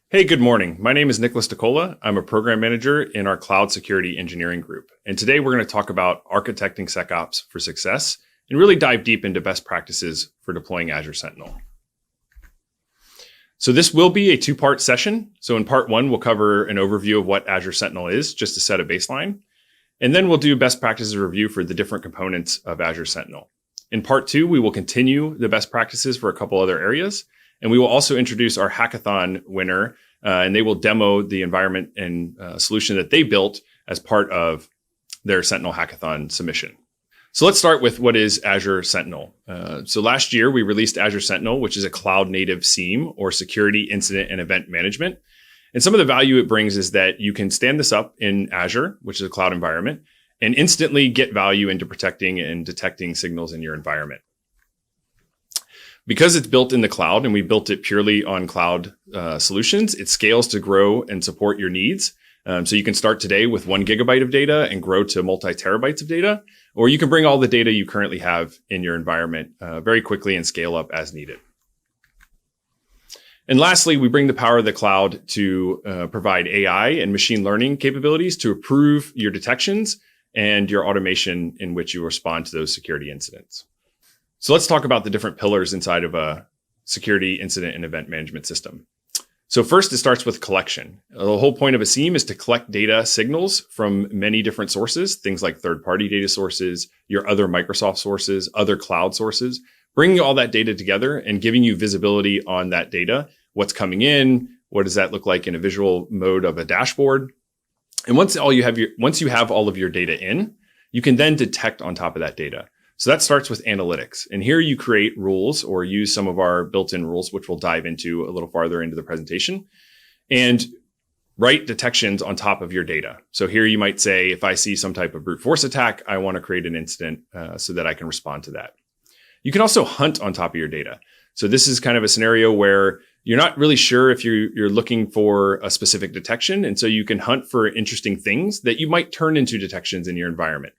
Hey, good morning. My name is Nicholas DeCola. I'm a program manager in our cloud security engineering group. And today we're going to talk about architecting SecOps for success and really dive deep into best practices for deploying Azure Sentinel. So this will be a two-part session. So in part one, we'll cover an overview of what Azure Sentinel is, just to set a baseline. And then we'll do best practices review for the different components of Azure Sentinel. In part two, we will continue the best practices for a couple other areas. And we will also introduce our hackathon winner, and they will demo the environment and solution that they built as part of their Sentinel hackathon submission. So let's start with what is Azure Sentinel. So last year, we released Azure Sentinel, which is a cloud-native SIEM, or security, incident, and event management. And some of the value it brings is that you can stand this up in Azure, which is a cloud environment, and instantly get value into protecting and detecting signals in your environment. Because it's built in the cloud and we built it purely on cloud solutions, it scales to grow and support your needs. So you can start today with 1 gigabyte of data and grow to multi-terabytes of data, or you can bring all the data you currently have in your environment very quickly and scale up as needed. And lastly, we bring the power of the cloud to provide AI and machine learning capabilities to improve your detections and your automation in which you respond to those security incidents. So let's talk about the different pillars inside of a security, incident, and event management system. So first, it starts with collection. The whole point of a SIEM is to collect data signals from many different sources, things like third-party data sources, your other Microsoft sources, other cloud sources, bringing all that data together and giving you visibility on that data, what's coming in, what does that look like in a visual mode of a dashboard. And once you have all of your data in, you can then detect on top of that data. So that starts with analytics. And here you create rules or use some of our built-in rules, which we'll dive into a little farther into the presentation, and write detections on top of your data. So here you might say, if I see some type of brute force attack, I want to create an incident so that I can respond to that. You can also hunt on top of your data. So this is kind of a scenario where you're not really sure if you're looking for a specific detection. And so you can hunt for interesting things that you might turn into detections in your environment.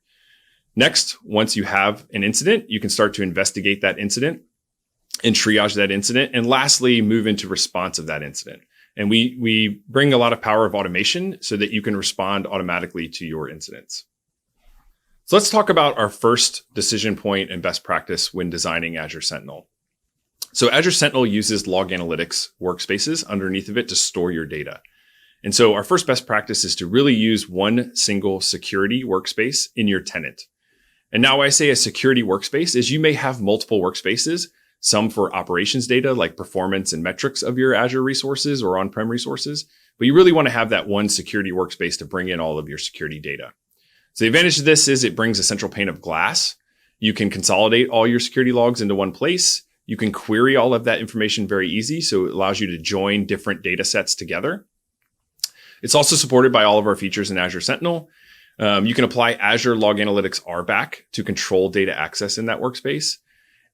Next, once you have an incident, you can start to investigate that incident and triage that incident. And lastly, move into response of that incident. And we bring a lot of power of automation so that you can respond automatically to your incidents. So let's talk about our first decision point and best practice when designing Azure Sentinel. So Azure Sentinel uses log analytics workspaces underneath of it to store your data. And so our first best practice is to really use one single security workspace in your tenant. And now I say a security workspace is you may have multiple workspaces, some for operations data like performance and metrics of your Azure resources or on-prem resources, but you really want to have that one security workspace to bring in all of your security data. So the advantage of this is it brings a central pane of glass. You can consolidate all your security logs into one place. You can query all of that information very easy, so it allows you to join different data sets together. It's also supported by all of our features in Azure Sentinel. You can apply Azure Log Analytics RBAC to control data access in that workspace.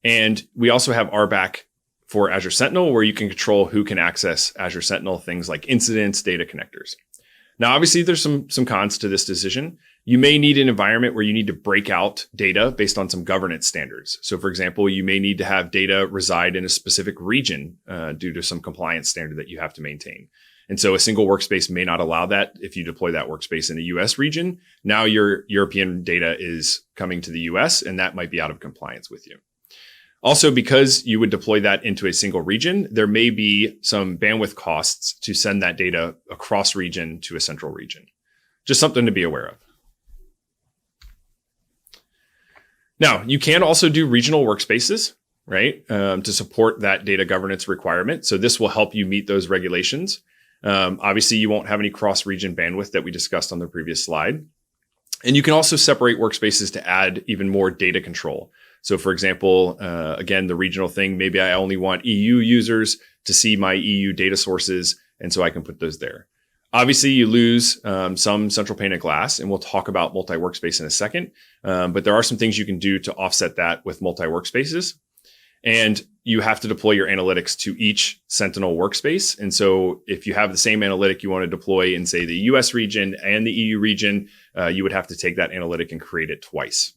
And we also have RBAC for Azure Sentinel, where you can control who can access Azure Sentinel, things like incidents, data connectors. Now, obviously, there's some cons to this decision. You may need an environment where you need to break out data based on some governance standards. So, for example, you may need to have data reside in a specific region due to some compliance standard that you have to maintain. And so a single workspace may not allow that if you deploy that workspace in a US region. Now your European data is coming to the US, and that might be out of compliance with you. Also, because you would deploy that into a single region, there may be some bandwidth costs to send that data across region to a central region. Just something to be aware of. Now, you can also do regional workspaces, right, to support that data governance requirement. So this will help you meet those regulations. Obviously, you won't have any cross-region bandwidth that we discussed on the previous slide. And you can also separate workspaces to add even more data control. So for example, again, the regional thing, maybe I only want EU users to see my EU data sources, and so I can put those there. Obviously, you lose some central pane of glass, and we'll talk about multi-workspace in a second. But there are some things you can do to offset that with multi-workspaces. And you have to deploy your analytics to each Sentinel workspace. And so if you have the same analytic you want to deploy in, say, the US region and the EU region, you would have to take that analytic and create it twice.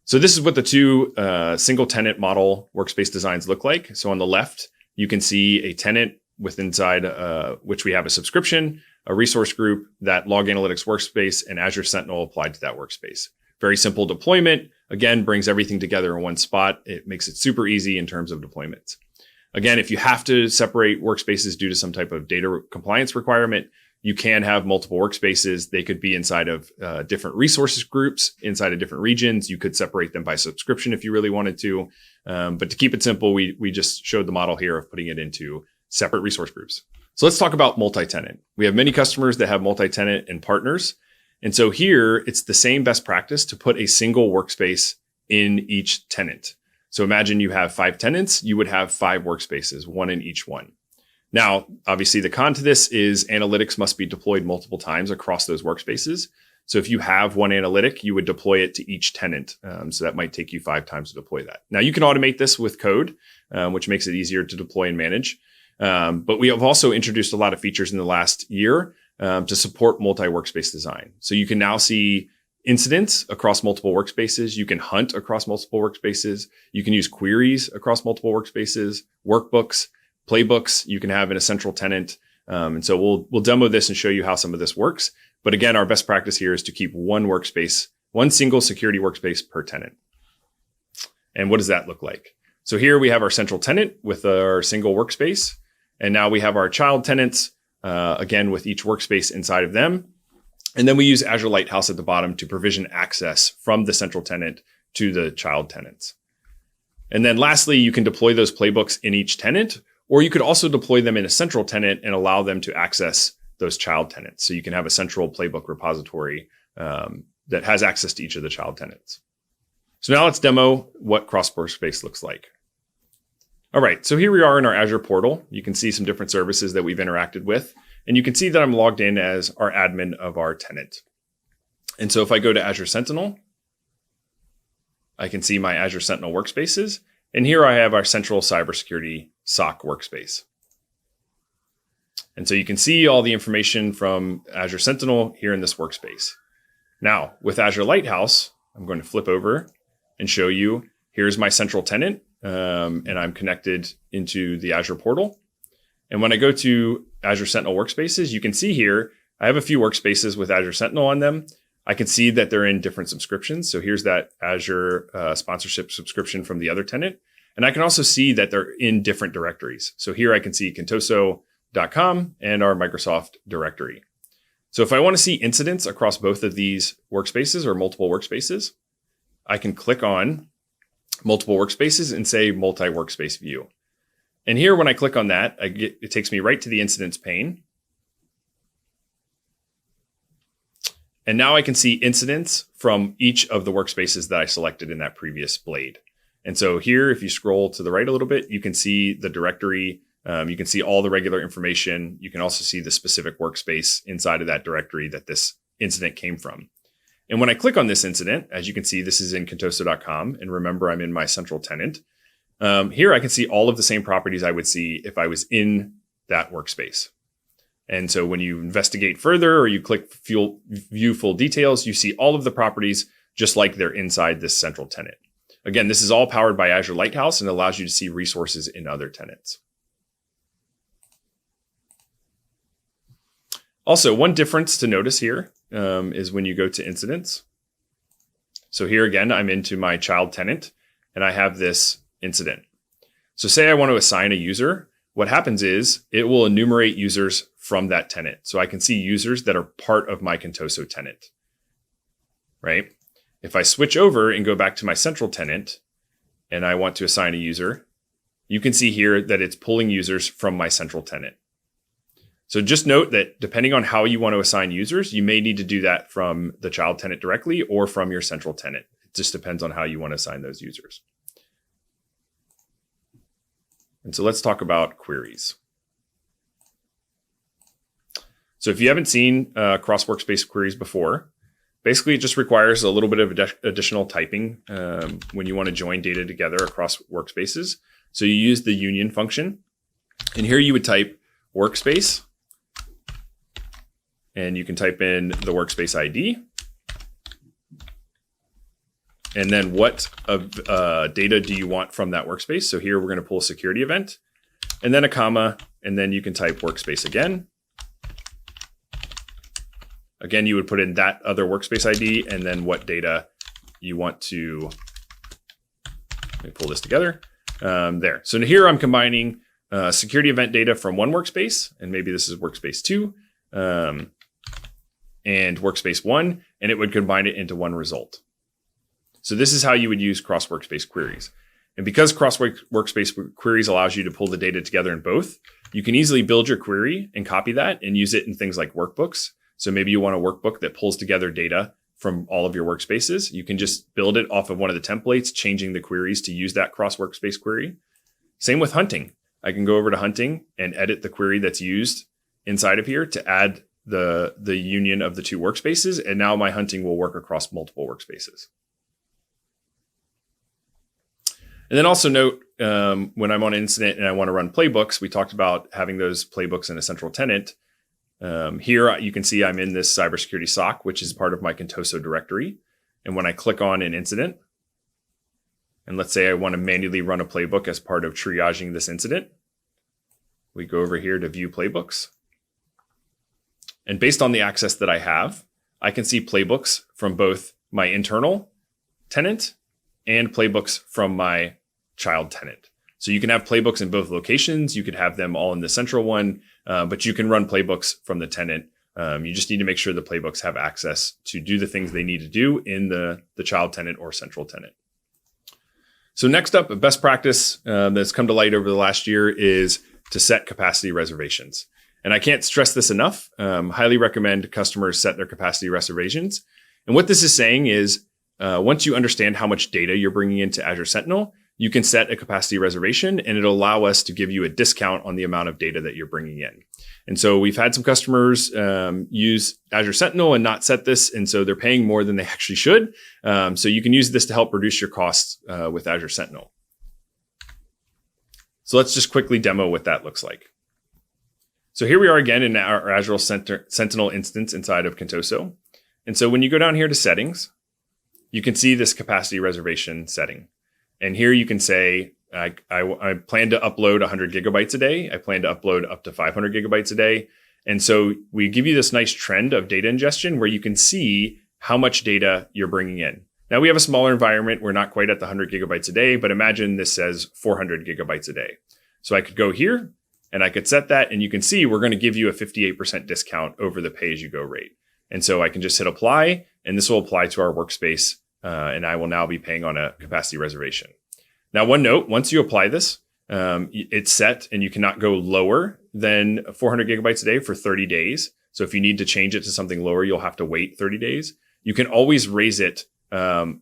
So this is what the two single tenant model workspace designs look like. So on the left, you can see a tenant with inside which we have a subscription, a resource group, that log analytics workspace, and Azure Sentinel applied to that workspace. Very simple deployment. Again, brings everything together in one spot. It makes it super easy in terms of deployments. Again, if you have to separate workspaces due to some type of data compliance requirement, you can have multiple workspaces. They could be inside of different resources groups, inside of different regions. You could separate them by subscription if you really wanted to. But to keep it simple, we just showed the model here of putting it into separate resource groups. So let's talk about multi-tenant. We have many customers that have multi-tenant and partners. And so here, it's the same best practice to put a single workspace in each tenant. So imagine you have 5 tenants, you would have 5 workspaces, 1 in each one. Now, obviously, the con to this is analytics must be deployed multiple times across those workspaces. So if you have one analytic, you would deploy it to each tenant. So that might take you 5 times to deploy that. Now, you can automate this with code, which makes it easier to deploy and manage. But we have also introduced a lot of features in the last year to support multi-workspace design. So you can now see incidents across multiple workspaces. You can hunt across multiple workspaces. You can use queries across multiple workspaces, workbooks, playbooks you can have in a central tenant. And so we'll demo this and show you how some of this works. But again, our best practice here is to keep one workspace, one single security workspace per tenant. And what does that look like? So here we have our central tenant with our single workspace. And now we have our child tenants, again, with each workspace inside of them. And then we use Azure Lighthouse at the bottom to provision access from the central tenant to the child tenants. And then lastly, you can deploy those playbooks in each tenant, or you could also deploy them in a central tenant and allow them to access those child tenants. So you can have a central playbook repository that has access to each of the child tenants. So now let's demo what cross-workspace looks like. All right, so here we are in our Azure portal. You can see some different services that we've interacted with. And you can see that I'm logged in as our admin of our tenant. And so if I go to Azure Sentinel, I can see my Azure Sentinel workspaces. And here I have our central cybersecurity SOC workspace. And so you can see all the information from Azure Sentinel here in this workspace. Now, with Azure Lighthouse, I'm going to flip over and show you, here's my central tenant, and I'm connected into the Azure portal. And when I go to Azure Sentinel workspaces, you can see here, I have a few workspaces with Azure Sentinel on them. I can see that they're in different subscriptions. So here's that Azure sponsorship subscription from the other tenant. And I can also see that they're in different directories. So here I can see Contoso.com and our Microsoft directory. So if I want to see incidents across both of these workspaces or multiple workspaces, I can click on multiple workspaces and say multi-workspace view. And here, when I click on that, it takes me right to the incidents pane. And now I can see incidents from each of the workspaces that I selected in that previous blade. And so here, if you scroll to the right a little bit, you can see the directory. You can see all the regular information. You can also see the specific workspace inside of that directory that this incident came from. And when I click on this incident, as you can see, this is in Contoso.com. And remember, I'm in my central tenant. Here I can see all of the same properties I would see if I was in that workspace. And so when you investigate further or you click view full details, you see all of the properties just like they're inside this central tenant. Again, this is all powered by Azure Lighthouse and allows you to see resources in other tenants. Also, one difference to notice here is when you go to incidents. So here again, I'm into my child tenant and I have this incident. So say I want to assign a user. What happens is it will enumerate users from that tenant. So I can see users that are part of my Contoso tenant, right? If I switch over and go back to my central tenant and I want to assign a user, you can see here that it's pulling users from my central tenant. So just note that depending on how you want to assign users, you may need to do that from the child tenant directly or from your central tenant. It just depends on how you want to assign those users. And so let's talk about queries. So if you haven't seen cross-workspace queries before, basically it just requires a little bit of additional typing when you want to join data together across workspaces. So you use the union function. And here you would type workspace. And you can type in the workspace ID. And then what data do you want from that workspace? So here we're going to pull a security event, and then a comma, and then you can type workspace again. Again, you would put in that other workspace ID and then what data you want to, let me pull this together. There. So here I'm combining security event data from one workspace, and maybe this is workspace 2 and workspace 1, and it would combine it into one result. So this is how you would use cross-workspace queries. And because cross-workspace queries allows you to pull the data together in both, you can easily build your query and copy that and use it in things like workbooks. So maybe you want a workbook that pulls together data from all of your workspaces. You can just build it off of one of the templates, changing the queries to use that cross-workspace query. Same with hunting. I can go over to hunting and edit the query that's used inside of here to add the union of the two workspaces. And now my hunting will work across multiple workspaces. And then also note, when I'm on an incident and I want to run playbooks, we talked about having those playbooks in a central tenant. Here you can see I'm in this cybersecurity SOC, which is part of my Contoso directory. And when I click on an incident, and let's say I want to manually run a playbook as part of triaging this incident, we go over here to view playbooks. And based on the access that I have, I can see playbooks from both my internal tenant and playbooks from my child tenant. So you can have playbooks in both locations. You could have them all in the central one, but you can run playbooks from the tenant. You just need to make sure the playbooks have access to do the things they need to do in the child tenant or central tenant. So next up, a best practice that's come to light over the last year is to set capacity reservations. And I can't stress this enough. Highly recommend customers set their capacity reservations. And what this is saying is once you understand how much data you're bringing into Azure Sentinel, you can set a capacity reservation and it'll allow us to give you a discount on the amount of data that you're bringing in. And so we've had some customers use Azure Sentinel and not set this. And so they're paying more than they actually should. So you can use this to help reduce your costs with Azure Sentinel. So let's just quickly demo what that looks like. So here we are again in our Azure Sentinel instance inside of Contoso. And so when you go down here to settings, you can see this capacity reservation setting. And here you can say, I plan to upload 100 gigabytes a day. I plan to upload up to 500 gigabytes a day. And so we give you this nice trend of data ingestion where you can see how much data you're bringing in. Now we have a smaller environment. We're not quite at the 100 gigabytes a day, but imagine this says 400 gigabytes a day. So I could go here and I could set that. And you can see we're going to give you a 58% discount over the pay-as-you-go rate. And so I can just hit apply, and this will apply to our workspace. And I will now be paying on a capacity reservation. Now, one note, once you apply this, it's set and you cannot go lower than 400 gigabytes a day for 30 days. So if you need to change it to something lower, you'll have to wait 30 days. You can always raise it to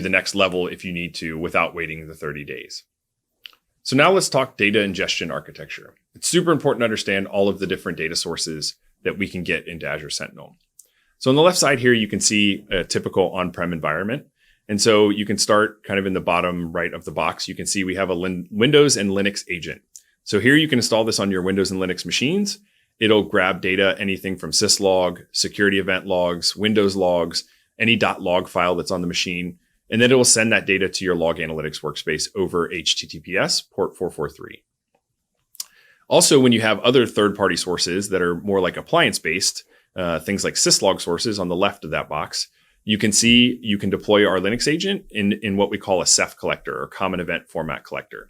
the next level if you need to without waiting the 30 days. So now let's talk data ingestion architecture. It's super important to understand all of the different data sources that we can get into Azure Sentinel. So on the left side here, you can see a typical on-prem environment. And so you can start kind of in the bottom right of the box. You can see we have a Windows and Linux agent. So here you can install this on your Windows and Linux machines. It'll grab data, anything from syslog, security event logs, Windows logs, any .log file that's on the machine. And then it will send that data to your log analytics workspace over HTTPS port 443. Also, when you have other third-party sources that are more like appliance-based, things like syslog sources on the left of that box, you can see you can deploy our Linux agent in what we call a CEF collector or common event format collector.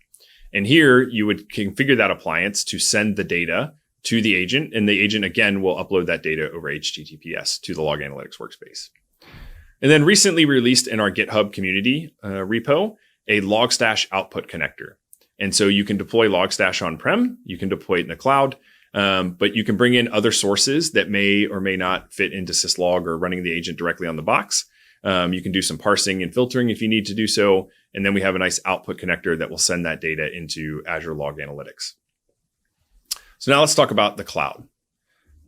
And here you would configure that appliance to send the data to the agent. And the agent, again, will upload that data over HTTPS to the log analytics workspace. And then recently released in our GitHub community repo, a Logstash output connector. And so you can deploy Logstash on-prem, you can deploy it in the cloud, but you can bring in other sources that may or may not fit into syslog or running the agent directly on the box. You can do some parsing and filtering if you need to do so. And then we have a nice output connector that will send that data into Azure Log Analytics. So now let's talk about the cloud.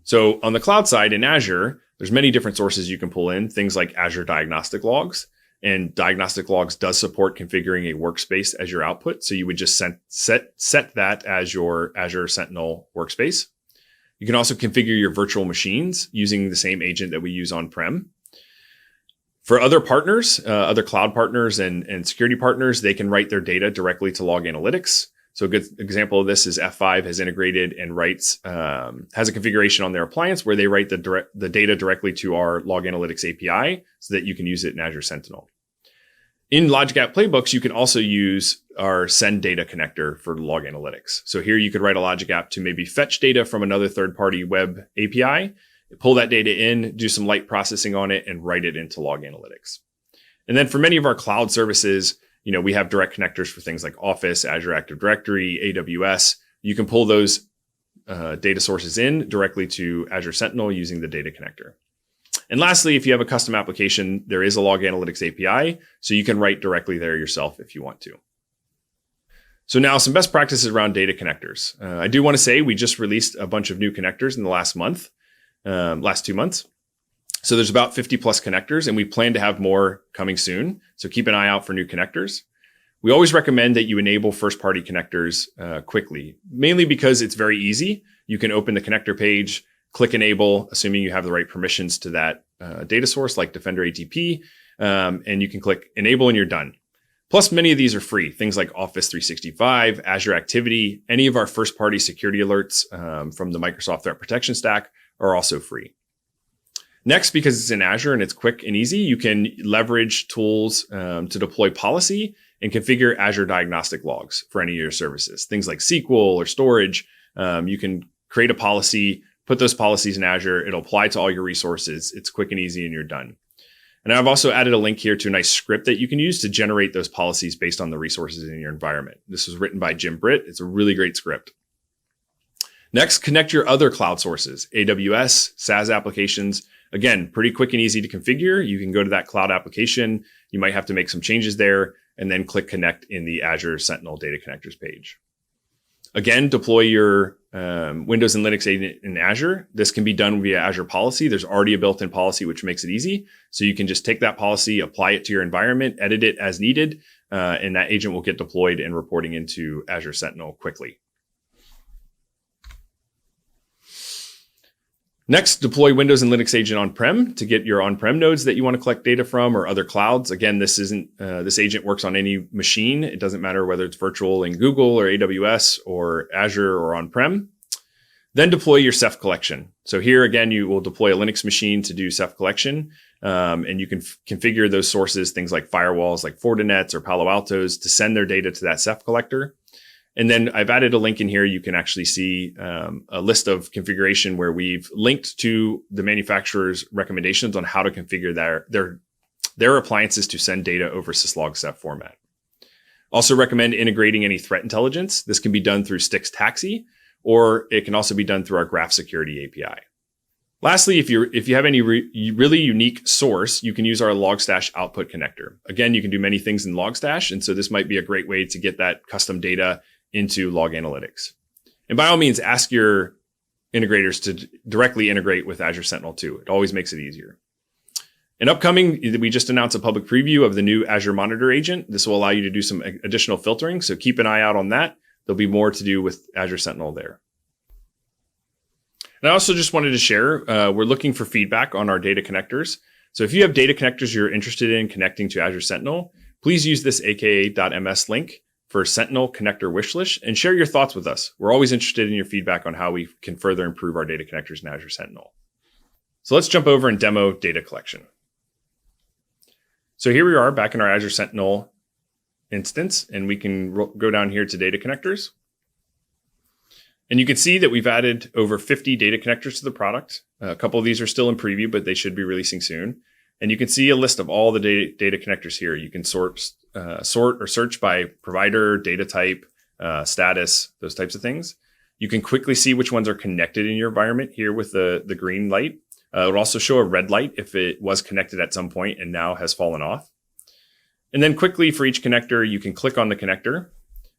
So on the cloud side in Azure, there's many different sources you can pull in, things like Azure Diagnostic Logs. And Diagnostic Logs does support configuring a workspace as your output. So you would just set that as your Azure Sentinel workspace. You can also configure your virtual machines using the same agent that we use on-prem. For other partners, other cloud partners and security partners, they can write their data directly to Log Analytics. So a good example of this is F5 has integrated and has a configuration on their appliance where they write the data directly to our Log Analytics API so that you can use it in Azure Sentinel. In Logic App Playbooks, you can also use our Send Data connector for Log Analytics. So here you could write a Logic App to maybe fetch data from another third-party web API, pull that data in, do some light processing on it, and write it into Log Analytics. And then for many of our cloud services, we have direct connectors for things like Office, Azure Active Directory, AWS. You can pull those data sources in directly to Azure Sentinel using the data connector. And lastly, if you have a custom application, there is a Log Analytics API, so you can write directly there yourself if you want to. So now some best practices around data connectors. I do want to say we just released a bunch of new connectors in the last 2 months. So there's about 50 plus connectors, and we plan to have more coming soon. So keep an eye out for new connectors. We always recommend that you enable first-party connectors quickly, mainly because it's very easy. You can open the connector page, click enable, assuming you have the right permissions to that data source like Defender ATP, and you can click enable and you're done. Plus, many of these are free. Things like Office 365, Azure Activity, any of our first-party security alerts from the Microsoft Threat Protection Stack are also free. Next, because it's in Azure and it's quick and easy, you can leverage tools to deploy policy and configure Azure diagnostic logs for any of your services. Things like SQL or storage, you can create a policy, put those policies in Azure. It'll apply to all your resources. It's quick and easy and you're done. And I've also added a link here to a nice script that you can use to generate those policies based on the resources in your environment. This was written by Jim Britt. It's a really great script. Next, connect your other cloud sources, AWS, SaaS applications. Again, pretty quick and easy to configure. You can go to that cloud application. You might have to make some changes there and then click connect in the Azure Sentinel data connectors page. Again, deploy your Windows and Linux agent in Azure. This can be done via Azure Policy. There's already a built-in policy, which makes it easy. So you can just take that policy, apply it to your environment, edit it as needed, and that agent will get deployed and reporting into Azure Sentinel quickly. Next, deploy Windows and Linux agent on-prem to get your on-prem nodes that you want to collect data from or other clouds. Again, this agent works on any machine. It doesn't matter whether it's virtual in Google or AWS or Azure or on-prem. Then deploy your Ceph collection. So here again, you will deploy a Linux machine to do Ceph collection, and you can configure those sources, things like firewalls like Fortinets or Palo Altos, to send their data to that Ceph collector. And then I've added a link in here. You can actually see a list of configuration where we've linked to the manufacturer's recommendations on how to configure their appliances to send data over syslog Ceph format. Also recommend integrating any threat intelligence. This can be done through Styx Taxi, or it can also be done through our Graph Security API. Lastly, if you have any really unique source, you can use our Logstash output connector. Again, you can do many things in Logstash, and so this might be a great way to get that custom data into Log Analytics. And by all means, ask your integrators to directly integrate with Azure Sentinel too. It always makes it easier. And upcoming, we just announced a public preview of the new Azure Monitor agent. This will allow you to do some additional filtering, so keep an eye out on that. There'll be more to do with Azure Sentinel there. And I also just wanted to share, we're looking for feedback on our data connectors. So if you have data connectors you're interested in connecting to Azure Sentinel, please use this aka.ms link for Sentinel connector wishlist and share your thoughts with us. We're always interested in your feedback on how we can further improve our data connectors in Azure Sentinel. So let's jump over and demo data collection. So here we are back in our Azure Sentinel instance, and we can go down here to data connectors. And you can see that we've added over 50 data connectors to the product. A couple of these are still in preview, but they should be releasing soon. And you can see a list of all the data connectors here. You can sort or search by provider, data type, status, those types of things. You can quickly see which ones are connected in your environment here with the green light. It will also show a red light if it was connected at some point and now has fallen off. And then quickly for each connector, you can click on the connector.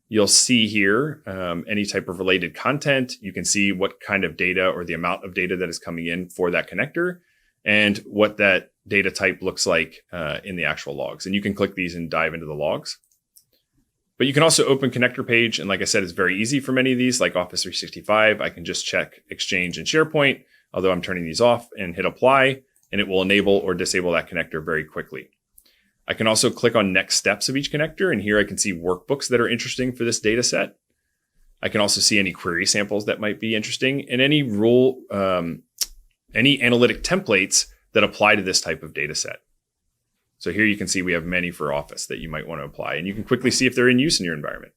You'll see here any type of related content. You can see what kind of data or the amount of data that is coming in for that connector and what that data type looks like in the actual logs. And you can click these and dive into the logs. But you can also open connector page. And like I said, it's very easy for many of these, like Office 365. I can just check Exchange and SharePoint, although I'm turning these off, and hit apply. and it will enable or disable that connector very quickly. I can also click on next steps of each connector, and here I can see workbooks that are interesting for this data set. I can also see any query samples that might be interesting, and any analytic templates that apply to this type of data set. So here you can see we have many for Office that you might want to apply, and you can quickly see if they're in use in your environment.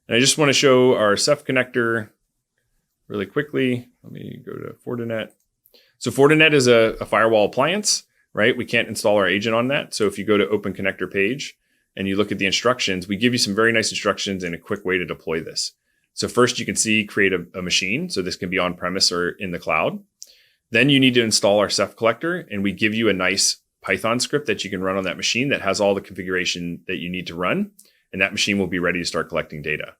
And I just want to show our Ceph connector really quickly. Let me go to Fortinet. So Fortinet is a firewall appliance, right? We can't install our agent on that. So if you go to Open Connector page and you look at the instructions, we give you some very nice instructions and a quick way to deploy this. So first you can see create a machine. So this can be on-premise or in the cloud. Then you need to install our Ceph collector, and we give you a nice Python script that you can run on that machine that has all the configuration that you need to run. And that machine will be ready to start collecting data.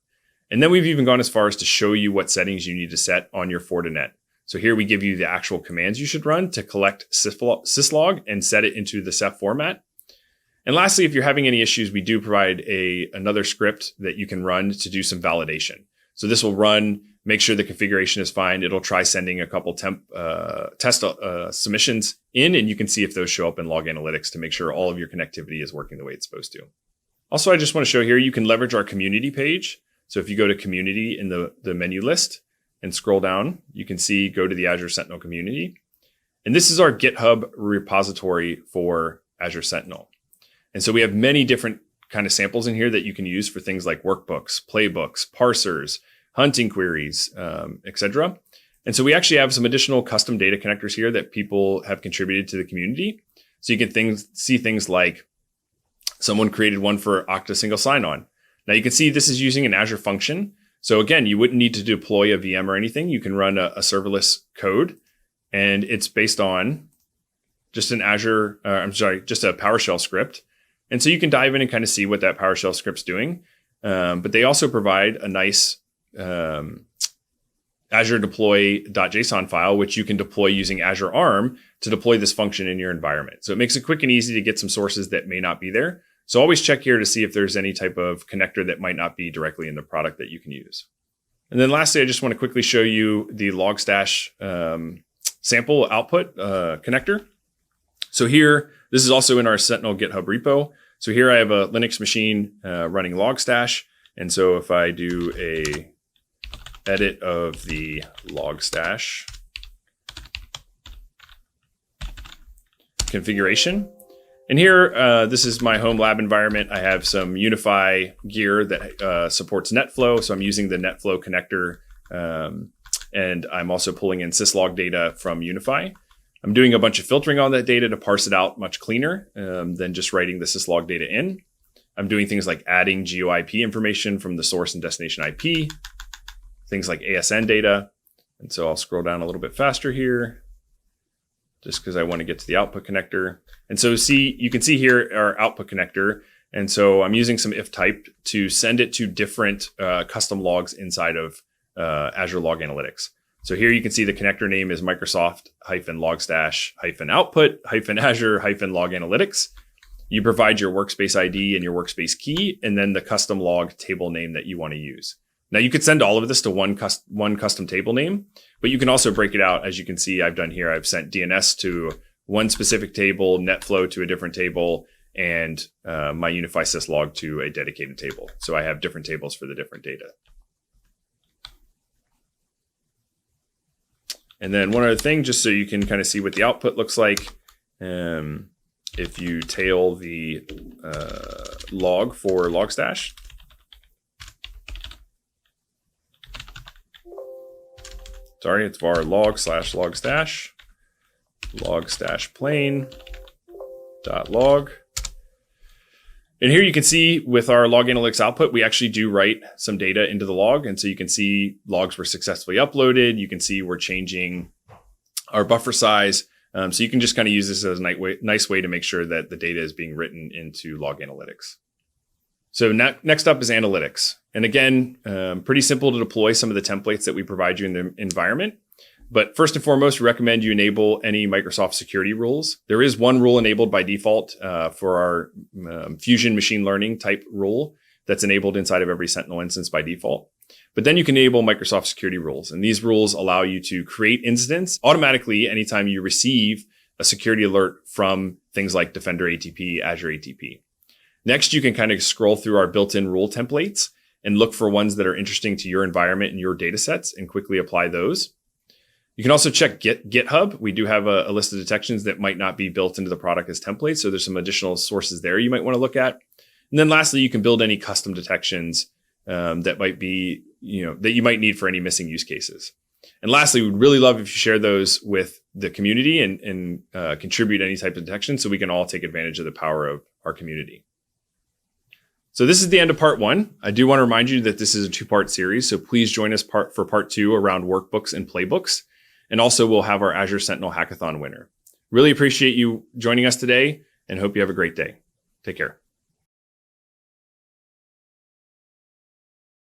And then we've even gone as far as to show you what settings you need to set on your Fortinet. So here we give you the actual commands you should run to collect syslog and set it into the Ceph format. And lastly, if you're having any issues, we do provide another script that you can run to do some validation. So this will run, make sure the configuration is fine. It'll try sending a couple test submissions in, and you can see if those show up in log analytics to make sure all of your connectivity is working the way it's supposed to. Also, I just want to show here, you can leverage our community page. So if you go to community in the menu list and scroll down, you can see, go to the Azure Sentinel community. And this is our GitHub repository for Azure Sentinel. And so we have many different kind of samples in here that you can use for things like workbooks, playbooks, parsers, hunting queries, etc. And so we actually have some additional custom data connectors here that people have contributed to the community. So you can see things like someone created one for Okta single sign-on. Now you can see this is using an Azure function. So again, you wouldn't need to deploy a VM or anything. You can run a serverless code, and it's based on just an just a PowerShell script. And so you can dive in and kind of see what that PowerShell script's doing. But they also provide a nice Azure deploy.json file, which you can deploy using Azure ARM to deploy this function in your environment. So it makes it quick and easy to get some sources that may not be there. So always check here to see if there's any type of connector that might not be directly in the product that you can use. And then lastly, I just want to quickly show you the Logstash sample output connector. So here, this is also in our Sentinel GitHub repo. So here I have a Linux machine running Logstash. And so if I do a edit of the Logstash configuration, and here, this is my home lab environment. I have some Unify gear that supports NetFlow. So I'm using the NetFlow connector, and I'm also pulling in syslog data from Unify. I'm doing a bunch of filtering on that data to parse it out much cleaner than just writing the syslog data in. I'm doing things like adding GeoIP information from the source and destination IP, things like ASN data. And so I'll scroll down a little bit faster here, just because I want to get to the output connector. And so you can see here our output connector. And so I'm using some if type to send it to different custom logs inside of Azure Log Analytics. So here you can see the connector name is Microsoft-Logstash-output-Azure-Log Analytics. You provide your workspace ID and your workspace key, and then the custom log table name that you want to use. Now you could send all of this to one custom table name, but you can also break it out. As you can see, I've done here, I've sent DNS to one specific table, NetFlow to a different table, and my Unify syslog to a dedicated table. So I have different tables for the different data. And then one other thing, just so you can kind of see what the output looks like. If you tail the log for Logstash, sorry, it's var log/logstash, logstash plain.log. And here you can see with our log analytics output, we actually do write some data into the log. And so you can see logs were successfully uploaded. You can see we're changing our buffer size. So you can just kind of use this as a nice way to make sure that the data is being written into log analytics. So next up is analytics. And again, pretty simple to deploy some of the templates that we provide you in the environment. But first and foremost, we recommend you enable any Microsoft security rules. There is one rule enabled by default for our Fusion machine learning type rule that's enabled inside of every Sentinel instance by default. But then you can enable Microsoft security rules. And these rules allow you to create incidents automatically anytime you receive a security alert from things like Defender ATP, Azure ATP. Next, you can kind of scroll through our built-in rule templates and look for ones that are interesting to your environment and your data sets and quickly apply those. You can also check GitHub. We do have a list of detections that might not be built into the product as templates. So there's some additional sources there you might want to look at. And then lastly, you can build any custom detections that might be, that you might need for any missing use cases. And lastly, we'd really love if you share those with the community and contribute any type of detection so we can all take advantage of the power of our community. So this is the end of part 1. I do want to remind you that this is a 2-part series. So please join us for part 2 around workbooks and playbooks. And also we'll have our Azure Sentinel Hackathon winner. Really appreciate you joining us today and hope you have a great day. Take care.